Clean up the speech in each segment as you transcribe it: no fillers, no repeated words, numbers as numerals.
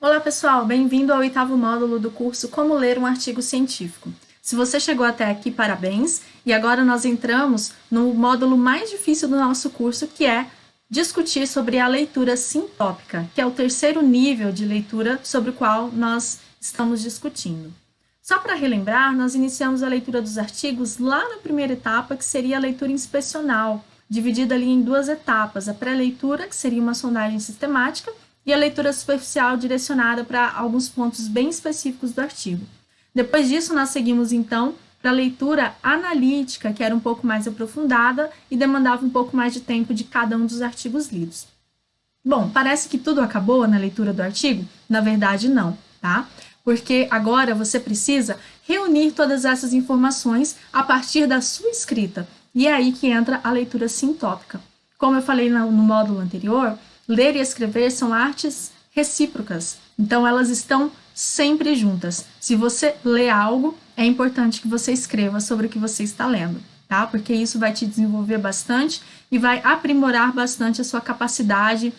Olá pessoal, bem-vindo ao 8º módulo do curso Como Ler um Artigo Científico. Se você chegou até aqui, parabéns! E agora nós entramos no módulo mais difícil do nosso curso, que é discutir sobre a leitura sintópica, que é o terceiro nível de leitura sobre o qual nós estamos discutindo. Só para relembrar, nós iniciamos a leitura dos artigos lá na primeira etapa, que seria a leitura inspecional, dividida ali em duas etapas, a pré-leitura, que seria uma sondagem sistemática, e a leitura superficial direcionada para alguns pontos bem específicos do artigo. Depois disso, nós seguimos, então, para a leitura analítica, que era um pouco mais aprofundada e demandava um pouco mais de tempo de cada um dos artigos lidos. Bom, parece que tudo acabou na leitura do artigo? Na verdade, não, tá? Porque agora você precisa reunir todas essas informações a partir da sua escrita. E é aí que entra a leitura sintópica. Como eu falei no módulo anterior, ler e escrever são artes recíprocas, então elas estão sempre juntas. Se você lê algo, é importante que você escreva sobre o que você está lendo, tá? Porque isso vai te desenvolver bastante e vai aprimorar bastante a sua capacidade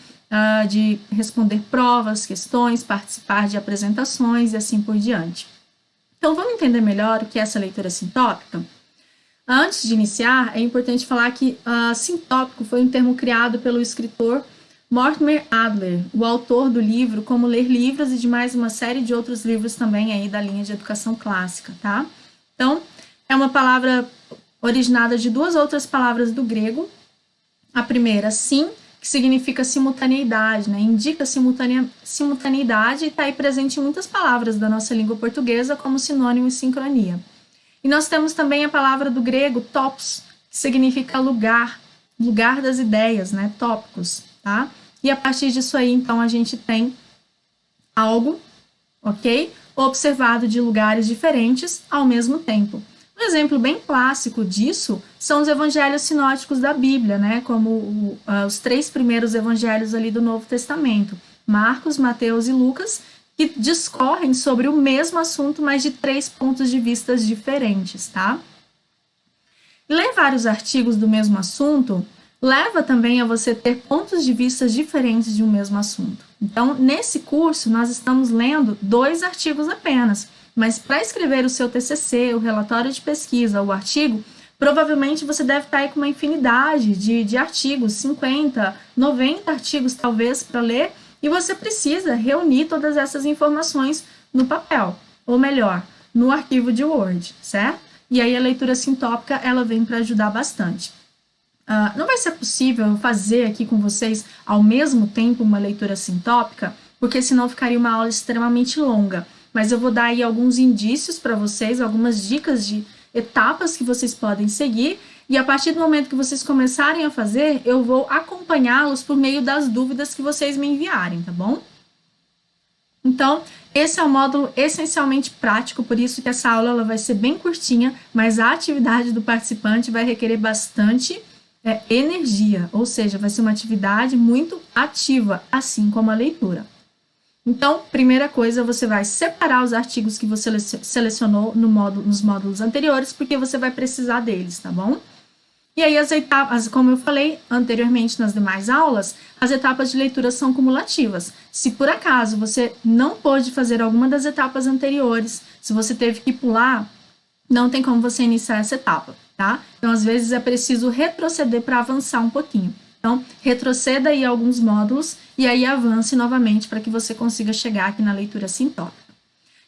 de responder provas, questões, participar de apresentações e assim por diante. Então, vamos entender melhor o que é essa leitura sintópica? Antes de iniciar, é importante falar que sintópico foi um termo criado pelo escritor Mortimer Adler, o autor do livro Como Ler Livros e de mais uma série de outros livros também aí da linha de educação clássica, tá? Então, é uma palavra originada de duas outras palavras do grego. A primeira, sim, que significa simultaneidade, né? Indica simultaneidade e está aí presente em muitas palavras da nossa língua portuguesa como sinônimo e sincronia. E nós temos também a palavra do grego topos, que significa lugar, lugar das ideias, né? Tópicos. Tá? E a partir disso aí, então, a gente tem algo, ok? Observado de lugares diferentes ao mesmo tempo. Um exemplo bem clássico disso são os evangelhos sinóticos da Bíblia, né? Como os três primeiros evangelhos ali do Novo Testamento, Marcos, Mateus e Lucas, que discorrem sobre o mesmo assunto, mas de três pontos de vista diferentes, tá? Ler vários artigos do mesmo assunto leva também a você ter pontos de vista diferentes de um mesmo assunto. Então, nesse curso, nós estamos lendo 2 artigos apenas, mas para escrever o seu TCC, o relatório de pesquisa, o artigo, provavelmente você deve estar aí com uma infinidade de artigos, 50, 90 artigos talvez para ler, e você precisa reunir todas essas informações no papel, ou melhor, no arquivo de Word, certo? E aí a leitura sintópica, ela vem para ajudar bastante. Não vai ser possível fazer aqui com vocês ao mesmo tempo uma leitura sintópica, porque senão ficaria uma aula extremamente longa. Mas eu vou dar aí alguns indícios para vocês, algumas dicas de etapas que vocês podem seguir, e a partir do momento que vocês começarem a fazer, eu vou acompanhá-los por meio das dúvidas que vocês me enviarem, tá bom? Então, esse é um módulo essencialmente prático, por isso que essa aula ela vai ser bem curtinha, mas a atividade do participante vai requerer bastante energia, ou seja, vai ser uma atividade muito ativa, assim como a leitura. Então, primeira coisa, você vai separar os artigos que você selecionou nos módulos anteriores, porque você vai precisar deles, tá bom? E aí, as etapas, como eu falei anteriormente nas demais aulas, as etapas de leitura são cumulativas. Se por acaso você não pôde fazer alguma das etapas anteriores, se você teve que pular, não tem como você iniciar essa etapa. Tá? Então, às vezes, é preciso retroceder para avançar um pouquinho. Então, retroceda aí alguns módulos e aí avance novamente para que você consiga chegar aqui na leitura sintópica.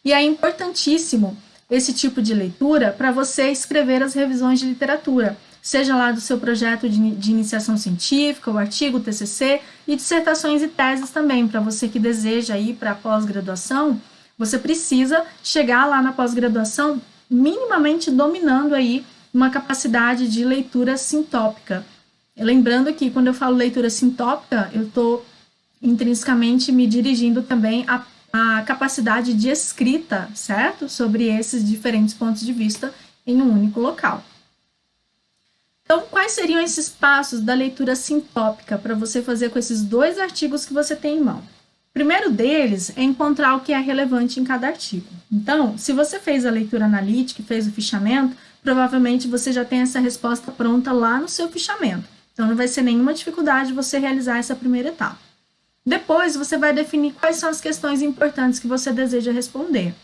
E é importantíssimo esse tipo de leitura para você escrever as revisões de literatura, seja lá do seu projeto de iniciação científica, o artigo, o TCC e dissertações e teses também, para você que deseja ir para a pós-graduação, você precisa chegar lá na pós-graduação minimamente dominando aí uma capacidade de leitura sintópica. Lembrando que quando eu falo leitura sintópica, eu estou intrinsecamente me dirigindo também à capacidade de escrita, certo? Sobre esses diferentes pontos de vista em um único local. Então, quais seriam esses passos da leitura sintópica para você fazer com esses 2 artigos que você tem em mão? O primeiro deles é encontrar o que é relevante em cada artigo. Então, se você fez a leitura analítica e fez o fichamento, provavelmente você já tem essa resposta pronta lá no seu fichamento. Então, não vai ser nenhuma dificuldade você realizar essa primeira etapa. Depois, você vai definir quais são as questões importantes que você deseja responder.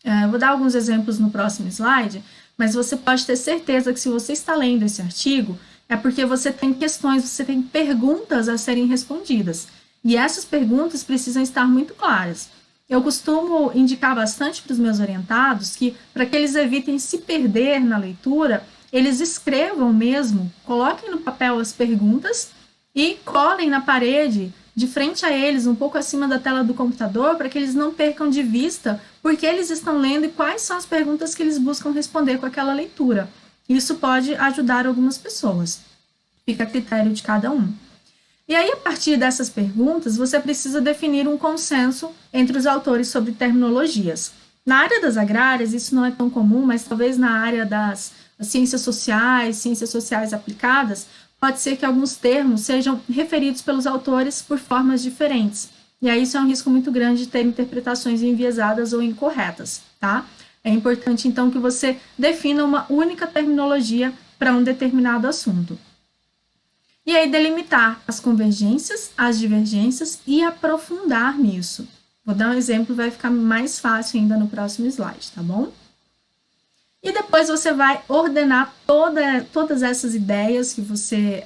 Eu vou dar alguns exemplos no próximo slide, mas você pode ter certeza que se você está lendo esse artigo, é porque você tem questões, você tem perguntas a serem respondidas. E essas perguntas precisam estar muito claras. Eu costumo indicar bastante para os meus orientados que, para que eles evitem se perder na leitura, eles escrevam mesmo, coloquem no papel as perguntas e colhem na parede, de frente a eles, um pouco acima da tela do computador, para que eles não percam de vista porque eles estão lendo e quais são as perguntas que eles buscam responder com aquela leitura. Isso pode ajudar algumas pessoas. Fica a critério de cada um. E aí, a partir dessas perguntas, você precisa definir um consenso entre os autores sobre terminologias. Na área das agrárias, isso não é tão comum, mas talvez na área das ciências sociais aplicadas, pode ser que alguns termos sejam referidos pelos autores por formas diferentes. E aí isso é um risco muito grande de ter interpretações enviesadas ou incorretas, tá? É importante, então, que você defina uma única terminologia para um determinado assunto. E aí delimitar as convergências, as divergências e aprofundar nisso. Vou dar um exemplo, vai ficar mais fácil ainda no próximo slide, tá bom? E depois você vai ordenar todas essas ideias que você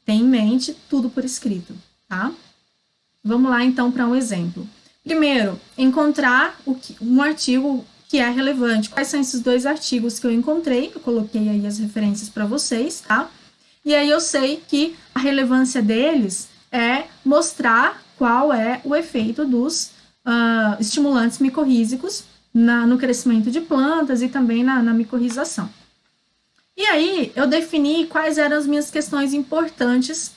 tem em mente, tudo por escrito, tá? Vamos lá, então, para um exemplo. Primeiro, encontrar um artigo que é relevante. Quais são esses 2 artigos que eu encontrei? Eu coloquei aí as referências para vocês, tá? E aí eu sei que a relevância deles é mostrar qual é o efeito dos estimulantes micorrízicos no crescimento de plantas e também na micorrização. E aí, eu defini quais eram as minhas questões importantes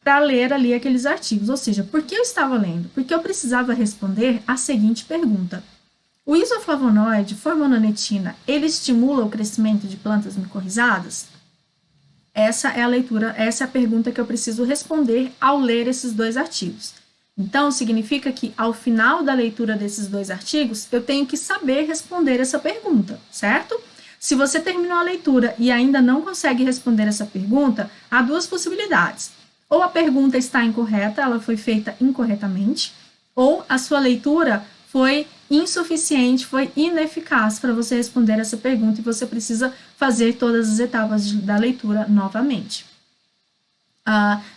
para ler ali aqueles artigos, ou seja, por que eu estava lendo? Porque eu precisava responder a seguinte pergunta. O isoflavonoide, formononetina, ele estimula o crescimento de plantas micorrizadas? Essa é a pergunta que eu preciso responder ao ler esses 2 artigos. Então, significa que, ao final da leitura desses 2 artigos, eu tenho que saber responder essa pergunta, certo? Se você terminou a leitura e ainda não consegue responder essa pergunta, há 2 possibilidades. Ou a pergunta está incorreta, ela foi feita incorretamente, ou a sua leitura foi insuficiente, foi ineficaz para você responder essa pergunta e você precisa fazer todas as etapas da leitura novamente.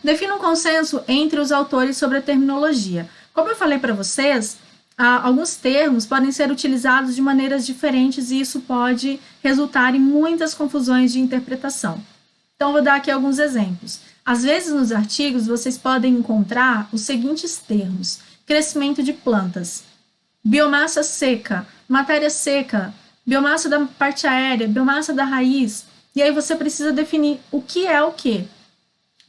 Defina um consenso entre os autores sobre a terminologia. Como eu falei para vocês, alguns termos podem ser utilizados de maneiras diferentes e isso pode resultar em muitas confusões de interpretação. Então, vou dar aqui alguns exemplos. Às vezes, nos artigos, vocês podem encontrar os seguintes termos: crescimento de plantas, biomassa seca, matéria seca, biomassa da parte aérea, biomassa da raiz. E aí você precisa definir o que é o quê.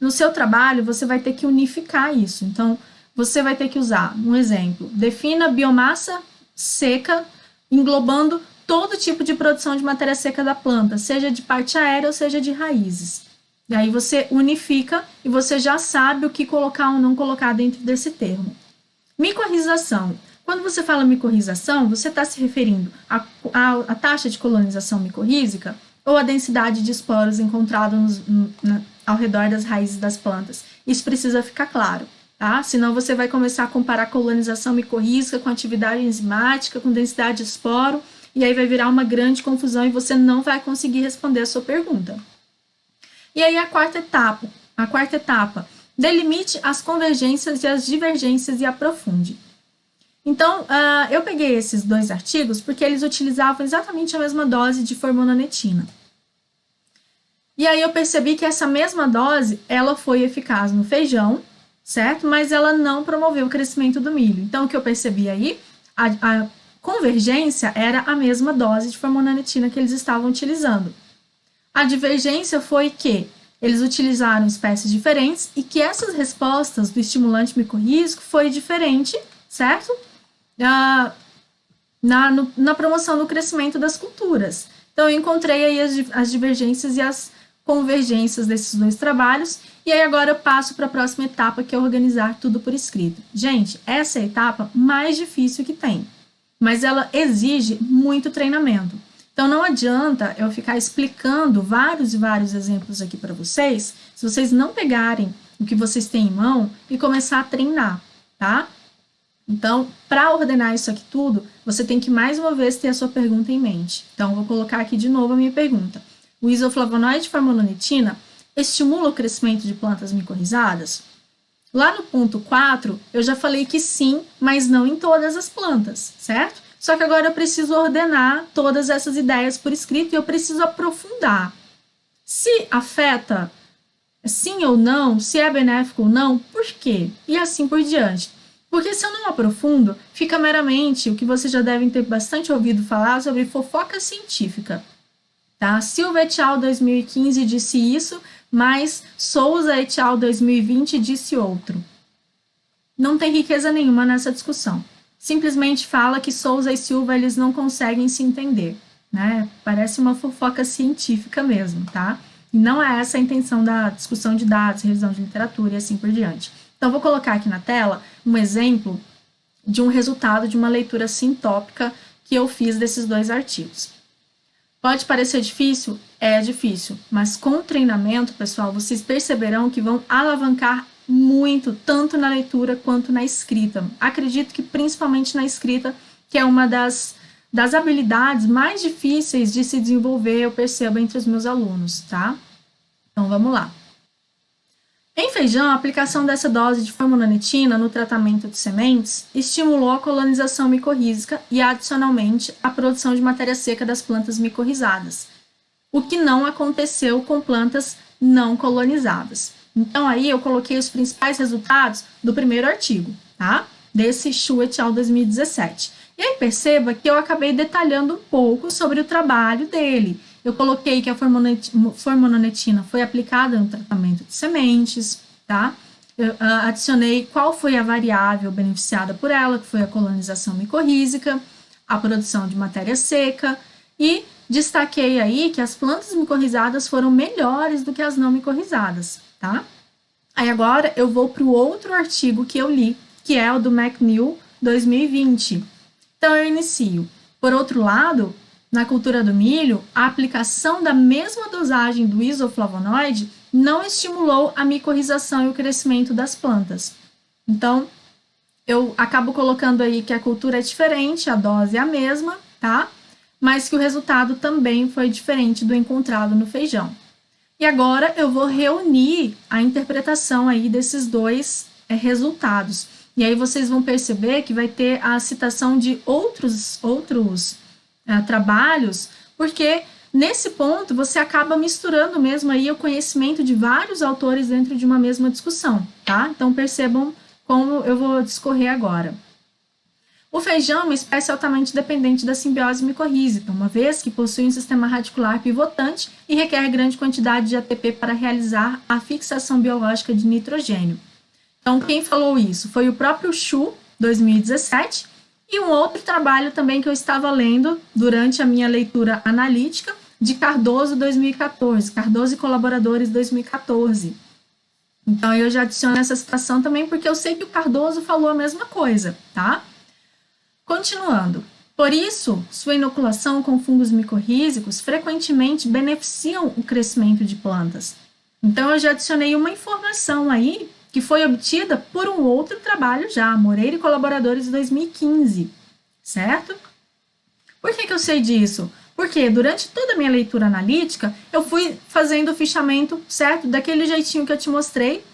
No seu trabalho, você vai ter que unificar isso. Então, você vai ter que usar um exemplo. Defina biomassa seca, englobando todo tipo de produção de matéria seca da planta, seja de parte aérea ou seja de raízes. E aí você unifica e você já sabe o que colocar ou não colocar dentro desse termo. Micorrização. Quando você fala micorrização, você está se referindo à taxa de colonização micorrízica ou à densidade de esporos encontrada ao redor das raízes das plantas. Isso precisa ficar claro, tá? Senão você vai começar a comparar colonização micorrízica com atividade enzimática, com densidade de esporo, e aí vai virar uma grande confusão e você não vai conseguir responder a sua pergunta. E aí a quarta etapa, delimite as convergências e as divergências e aprofunde. Então, eu peguei esses 2 artigos porque eles utilizavam exatamente a mesma dose de formononetina. E aí eu percebi que essa mesma dose, ela foi eficaz no feijão, certo? Mas ela não promoveu o crescimento do milho. Então, o que eu percebi aí, a convergência era a mesma dose de formononetina que eles estavam utilizando. A divergência foi que eles utilizaram espécies diferentes e que essas respostas do estimulante micorrízico foi diferente, certo? Na promoção do crescimento das culturas. Então, eu encontrei aí as divergências e as convergências desses 2 trabalhos, e aí agora eu passo para a próxima etapa, que é organizar tudo por escrito. Gente, essa é a etapa mais difícil que tem, mas ela exige muito treinamento. Então, não adianta eu ficar explicando vários e vários exemplos aqui para vocês, se vocês não pegarem o que vocês têm em mão e começar a treinar. tá? Então, para ordenar isso aqui tudo, você tem que mais uma vez ter a sua pergunta em mente. Então, vou colocar aqui de novo a minha pergunta. O isoflavonoide farmanonetina estimula o crescimento de plantas micorrizadas? Lá no ponto 4, eu já falei que sim, mas não em todas as plantas, certo? Só que agora eu preciso ordenar todas essas ideias por escrito e eu preciso aprofundar. Se afeta sim ou não, se é benéfico ou não, por quê? E assim por diante. Porque se eu não aprofundo, fica meramente o que vocês já devem ter bastante ouvido falar sobre fofoca científica. Tá? Silva et al. 2015 disse isso, mas Souza et al. 2020 disse outro. Não tem riqueza nenhuma nessa discussão. Simplesmente fala que Souza e Silva eles não conseguem se entender. Né? Parece uma fofoca científica mesmo, tá? E não é essa a intenção da discussão de dados, revisão de literatura e assim por diante. Então, vou colocar aqui na tela um exemplo de um resultado de uma leitura sintópica que eu fiz desses dois artigos. Pode parecer difícil? É difícil, mas com o treinamento, pessoal, vocês perceberão que vão alavancar muito, tanto na leitura quanto na escrita. Acredito que principalmente na escrita, que é uma das habilidades mais difíceis de se desenvolver, eu percebo entre os meus alunos, tá? Então, vamos lá. Em feijão, a aplicação dessa dose de farmanonetina no tratamento de sementes estimulou a colonização micorrízica e, adicionalmente, a produção de matéria seca das plantas micorrizadas, o que não aconteceu com plantas não colonizadas. Então, aí eu coloquei os principais resultados do primeiro artigo, tá? Desse Xu et al. 2017. E aí perceba que eu acabei detalhando um pouco sobre o trabalho dele. Eu coloquei que a farmanonetina foi aplicada no tratamento de sementes, tá? Eu adicionei qual foi a variável beneficiada por ela, que foi a colonização micorrízica, a produção de matéria seca, e destaquei aí que as plantas micorrizadas foram melhores do que as não micorrizadas, tá? Aí agora eu vou para o outro artigo que eu li, que é o do McNeil 2020. Então eu inicio. Por outro lado, na cultura do milho, a aplicação da mesma dosagem do isoflavonoide não estimulou a micorrização e o crescimento das plantas. Então, eu acabo colocando aí que a cultura é diferente, a dose é a mesma, tá? Mas que o resultado também foi diferente do encontrado no feijão. E agora eu vou reunir a interpretação aí desses dois resultados. E aí vocês vão perceber que vai ter a citação de outros trabalhos, porque nesse ponto você acaba misturando mesmo aí o conhecimento de vários autores dentro de uma mesma discussão, tá? Então percebam como eu vou discorrer agora. O feijão é uma espécie altamente dependente da simbiose micorrízica, uma vez que possui um sistema radicular pivotante e requer grande quantidade de ATP para realizar a fixação biológica de nitrogênio. Então, quem falou isso foi o próprio Xu, 2017, e um outro trabalho também que eu estava lendo durante a minha leitura analítica, de Cardoso, 2014, Cardoso e Colaboradores, 2014. Então, eu já adiciono essa citação também, porque eu sei que o Cardoso falou a mesma coisa, tá? Continuando. Por isso, sua inoculação com fungos micorrízicos frequentemente beneficiam o crescimento de plantas. Então, eu já adicionei uma informação aí que foi obtida por um outro trabalho já, Moreira e Colaboradores, de 2015, certo? Por que eu sei disso? Porque durante toda a minha leitura analítica, eu fui fazendo o fichamento, certo? Daquele jeitinho que eu te mostrei.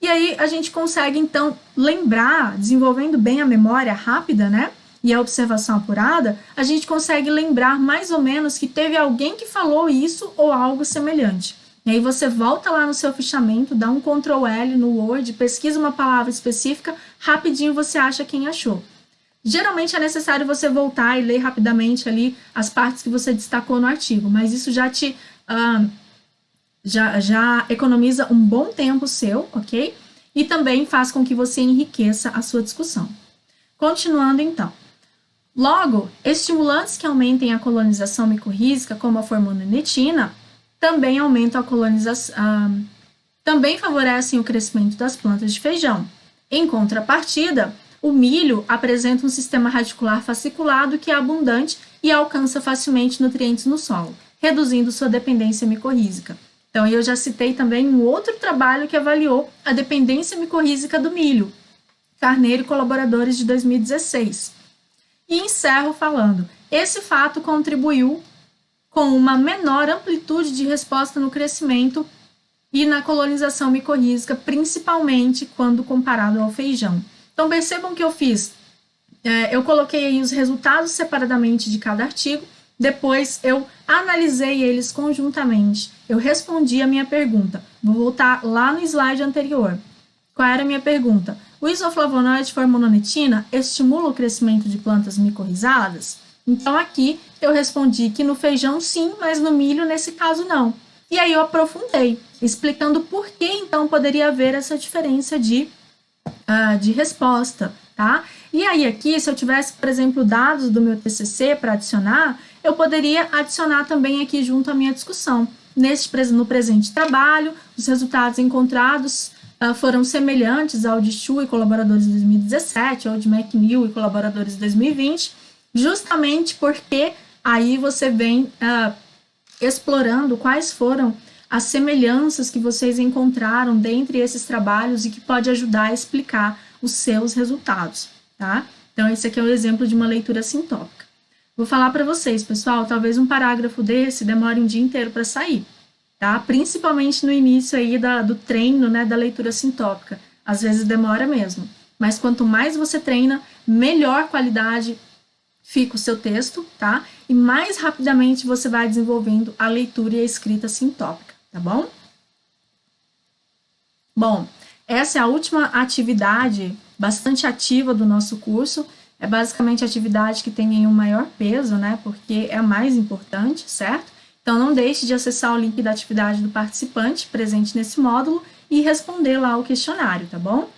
E aí a gente consegue, então, lembrar, desenvolvendo bem a memória rápida, né? E a observação apurada, a gente consegue lembrar mais ou menos que teve alguém que falou isso ou algo semelhante. E aí você volta lá no seu fichamento, dá um Ctrl L no Word, pesquisa uma palavra específica, rapidinho você acha quem achou. Geralmente é necessário você voltar e ler rapidamente ali as partes que você destacou no artigo, mas isso já te já economiza um bom tempo seu, ok? E também faz com que você enriqueça a sua discussão. Continuando então. Logo, estimulantes que aumentem a colonização micorrízica, como a farmanonetina, também aumentam a colonização, também favorecem o crescimento das plantas de feijão. Em contrapartida, o milho apresenta um sistema radicular fasciculado que é abundante e alcança facilmente nutrientes no solo, reduzindo sua dependência micorrízica. Então, eu já citei também um outro trabalho que avaliou a dependência micorrízica do milho. Carneiro e colaboradores de 2016. E encerro falando: esse fato contribuiu com uma menor amplitude de resposta no crescimento e na colonização micorrízica, principalmente quando comparado ao feijão. Então percebam que eu fiz, eu coloquei aí os resultados separadamente de cada artigo, depois eu analisei eles conjuntamente, eu respondi a minha pergunta. Vou voltar lá no slide anterior. Qual era a minha pergunta? O isoflavonoide formononetina estimula o crescimento de plantas micorrizadas? Então aqui eu respondi que no feijão sim, mas no milho nesse caso não. E aí eu aprofundei, explicando por que então poderia haver essa diferença de resposta, tá? E aí aqui, se eu tivesse, por exemplo, dados do meu TCC para adicionar, eu poderia adicionar também aqui junto à minha discussão. No presente trabalho, os resultados encontrados foram semelhantes ao de Chu e colaboradores de 2017, ou de McNeil e colaboradores de 2020, justamente porque aí você vem explorando quais foram as semelhanças que vocês encontraram dentre esses trabalhos e que pode ajudar a explicar os seus resultados, tá? Então, esse aqui é um exemplo de uma leitura sintópica. Vou falar para vocês, pessoal, talvez um parágrafo desse demore um dia inteiro para sair, tá? Principalmente no início aí do treino, né, da leitura sintópica. Às vezes demora mesmo, mas quanto mais você treina, melhor qualidade fica o seu texto, tá? E mais rapidamente você vai desenvolvendo a leitura e a escrita sintópica, tá bom? Bom, essa é a última atividade bastante ativa do nosso curso. É basicamente a atividade que tem aí um maior peso, né? Porque é a mais importante, certo? Então, não deixe de acessar o link da atividade do participante presente nesse módulo e responder lá o questionário, tá bom?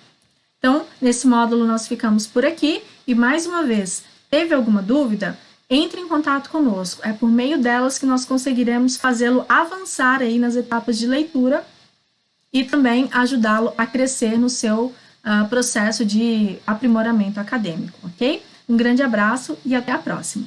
Então, nesse módulo nós ficamos por aqui e, mais uma vez, teve alguma dúvida? Entre em contato conosco. É por meio delas que nós conseguiremos fazê-lo avançar aí nas etapas de leitura e também ajudá-lo a crescer no seu processo de aprimoramento acadêmico, ok? Um grande abraço e até a próxima!